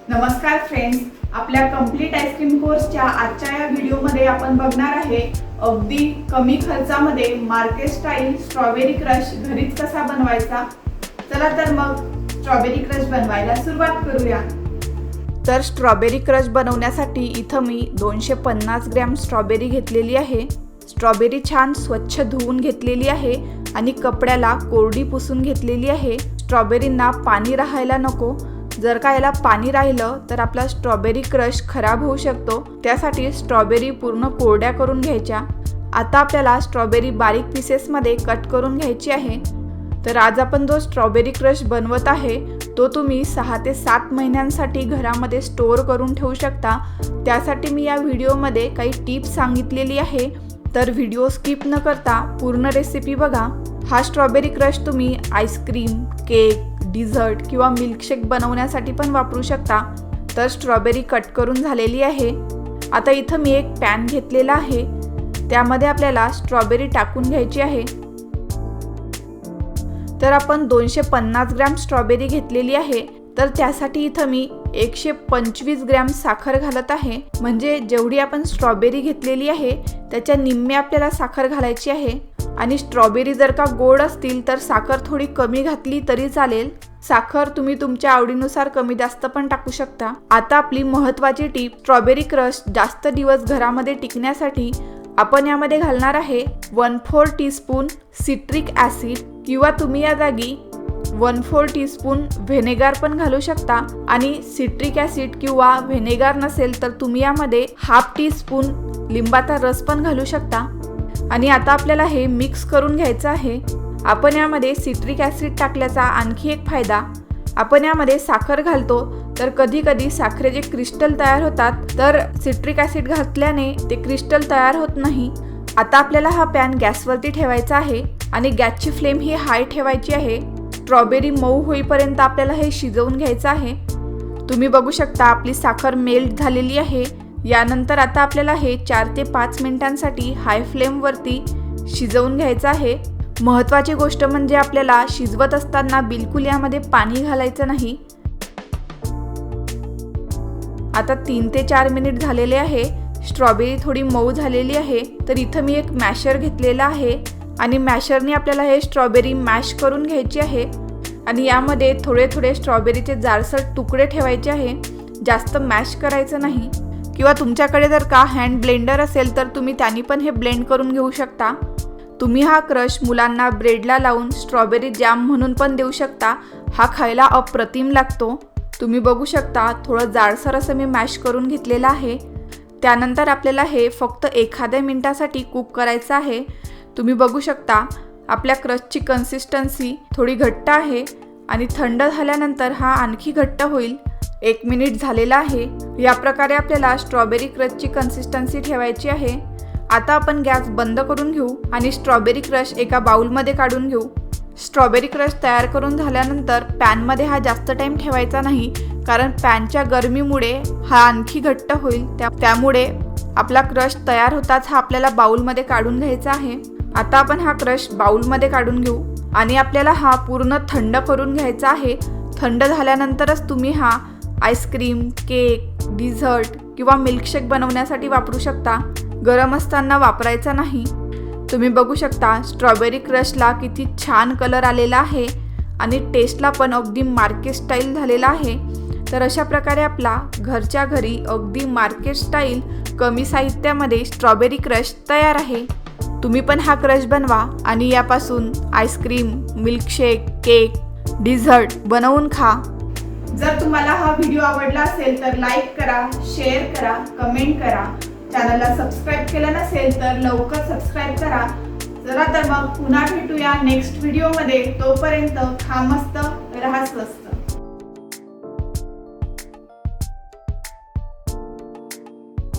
नमस्कार फ्रेंड्स, आपल्या complete ice cream कोर्सच्या आजच्या या व्हिडिओमध्ये आपण बघणार आहे अगदी कमी खर्चामध्ये मार्केट स्टाईल स्ट्रॉबेरी क्रश घरीच कसा बनवायचा। चला तर मग स्ट्रॉबेरी क्रश बनवायला सुरुवात करूया। तर स्ट्रॉबेरी क्रश बनवण्यासाठी इथं मी 250 ग्रॅम स्ट्रॉबेरी घेतलेली आहे। स्ट्रॉबेरी छान स्वच्छ धुवून घेतलेली आहे आणि कपड्याला कोरडी पुसून घेतलेली आहे। स्ट्रॉबेरींना पाणी राहायला नको, जर का याला पाणी राहिलं तर आपला स्ट्रॉबेरी क्रश खराब होऊ शकतो। त्यासाठी स्ट्रॉबेरी पूर्ण कोरड्या करून घ्यायच्या। आता आपल्याला स्ट्रॉबेरी बारीक पीसेसमध्ये कट करून घ्यायची आहे। तर आज आपण जो स्ट्रॉबेरी क्रश बनवत आहे तो तुम्ही 6 ते 7 महिन्यांसाठी घरामध्ये स्टोअर करून ठेवू शकता। त्यासाठी मी या व्हिडिओमध्ये काही टिप्स सांगितलेली आहे, तर व्हिडिओ स्किप न करता पूर्ण रेसिपी बघा। हा स्ट्रॉबेरी क्रश तुम्ही आईस्क्रीम, केक, डिझर्ट किंवा मिल्कशेक बनवण्यासाठी पण वापरू शकता। तर स्ट्रॉबेरी कट करून झालेली आहे। आता इथं मी एक पॅन घेतलेला आहे, त्यामध्ये आपल्याला स्ट्रॉबेरी टाकून घ्यायची आहे। तर आपण 250 ग्रॅम स्ट्रॉबेरी घेतलेली आहे, तर त्यासाठी इथं मी 125 ग्रॅम साखर घालत आहे। म्हणजे जेवढी आपण स्ट्रॉबेरी घेतलेली आहे त्याच्या निम्मे आपल्याला साखर घालायची आहे। आणि स्ट्रॉबेरी जर का गोड असतील तर साखर थोडी कमी घातली तरी चालेल। साखर तुम्ही तुमच्या आवडीनुसार कमी जास्त पण टाकू शकता। आता आपली महत्त्वाची टीप, स्ट्रॉबेरी क्रश जास्त दिवस घरामध्ये टिकण्यासाठी आपण यामध्ये घालणार आहे 1/4 टीस्पून सिट्रिक ॲसिड, किंवा तुम्ही या जागी 1/4 टीस्पून व्हिनेगर पण घालू शकता। आणि सिट्रिक ॲसिड किंवा व्हिनेगर नसेल तर तुम्ही यामध्ये 1/2 टीस्पून लिंबाचा रस पण घालू शकता। आणि आता आपल्याला हे मिक्स करून घ्यायचं आहे। आपण यामध्ये सिट्रिक ॲसिड टाकल्याचा आणखी एक फायदा, आपण यामध्ये साखर घालतो तर कधी कधी साखरेचे क्रिस्टल तयार होतात, तर सिट्रिक ॲसिड घातल्याने ते क्रिस्टल तयार होत नाही। आता आपल्याला हा पॅन गॅसवरती ठेवायचा आहे आणि गॅसची फ्लेम ही हाय ठेवायची आहे। स्ट्रॉबेरी मऊ होईपर्यंत आपल्याला हे शिजवून घ्यायचं आहे। तुम्ही बघू शकता आपली साखर मेल्ट झालेली आहे। यानंतर आता आपल्याला हे 4 ते 5 मिनिटांसाठी हाय फ्लेमवरती शिजवून घ्यायचं आहे। महत्त्वाची गोष्ट म्हणजे आपल्याला शिजवत असताना बिलकुल यामध्ये पाणी घालायचं नाही। आता 3 ते 4 मिनिट झालेले आहे। स्ट्रॉबेरी थोडी मऊ झालेली आहे, तर इथं मी एक मॅशर घेतलेला आहे आणि मॅशरने आपल्याला हे स्ट्रॉबेरी मॅश करून घ्यायची आहे। आणि यामध्ये थोडे थोडे स्ट्रॉबेरीचे जाडसर तुकडे ठेवायचे आहे, जास्त मॅश करायचं नाही। किंवा तुमच्याकडे जर का हँड ब्लेंडर असेल तर तुम्ही त्यांनी पण हे ब्लेंड करून घेऊ शकता। तुम्ही हा क्रश मुलांना ब्रेडला लावून स्ट्रॉबेरी जॅम म्हणून पण देऊ शकता। हा खायला अप्रतिम लागतो। तुम्ही बघू शकता थोडं जाडसर असं मी मॅश करून घेतलेलं आहे। त्यानंतर आपल्याला हे फक्त एखाद्या मिनिटासाठी कुक करायचं आहे। तुम्ही बघू शकता आपल्या क्रशची कन्सिस्टन्सी थोडी घट्ट आहे आणि थंड झाल्यानंतर हा आणखी घट्ट होईल। 1 मिनिट झालेला आहे। या प्रकारे आपल्याला स्ट्रॉबेरी क्रशची कन्सिस्टन्सी ठेवायची आहे। आता आपण गॅस बंद करून घेऊ आणि स्ट्रॉबेरी क्रश एका बाउलमध्ये काढून घेऊ। स्ट्रॉबेरी क्रश तयार करून झाल्यानंतर पॅनमध्ये हा जास्त टाइम ठेवायचा नाही, कारण पॅनच्या गरमीमुळे हा आणखी घट्ट होईल। त्यामुळे आपला क्रश तयार होताच हा आपल्याला बाउलमध्ये काढून घ्यायचा आहे। आता आपण हा क्रश बाउलमध्ये काढून घेऊ आणि आपल्याला हा पूर्ण थंड करून घ्यायचा आहे। थंड झाल्यानंतरच तुम्ही हा आईस्क्रीम, केक, डिझर्ट किंवा मिल्कशेक बनवण्यासाठी वापरू शकता। गरम असताना वापरायचा नाही। तुम्ही बघू शकता स्ट्रॉबेरी क्रशला किती छान कलर आलेला आहे आणि टेस्टला पण अगदी मार्केट स्टाईल झालेला आहे। तर अशा प्रकारे आपला घरच्या घरी अगदी मार्केट स्टाईल कमी साहित्यामध्ये स्ट्रॉबेरी क्रश तयार आहे। तुम्ही पण हा क्रश बनवा आणि यापासून आईस्क्रीम, मिल्कशेक, केक, डिझर्ट बनवून खा। जर तुम्हाला हा व्हिडिओ आवडला असेल तर लाईक करा, शेअर करा, कमेंट करा। चॅनलला सबस्क्राईब केलं नसेल तर लवकर सबस्क्राईब करा। चला तर मग पुन्हा भेटूया नेक्स्ट व्हिडिओमध्ये। तोपर्यंत खा मस्त, रहा स्वस्त।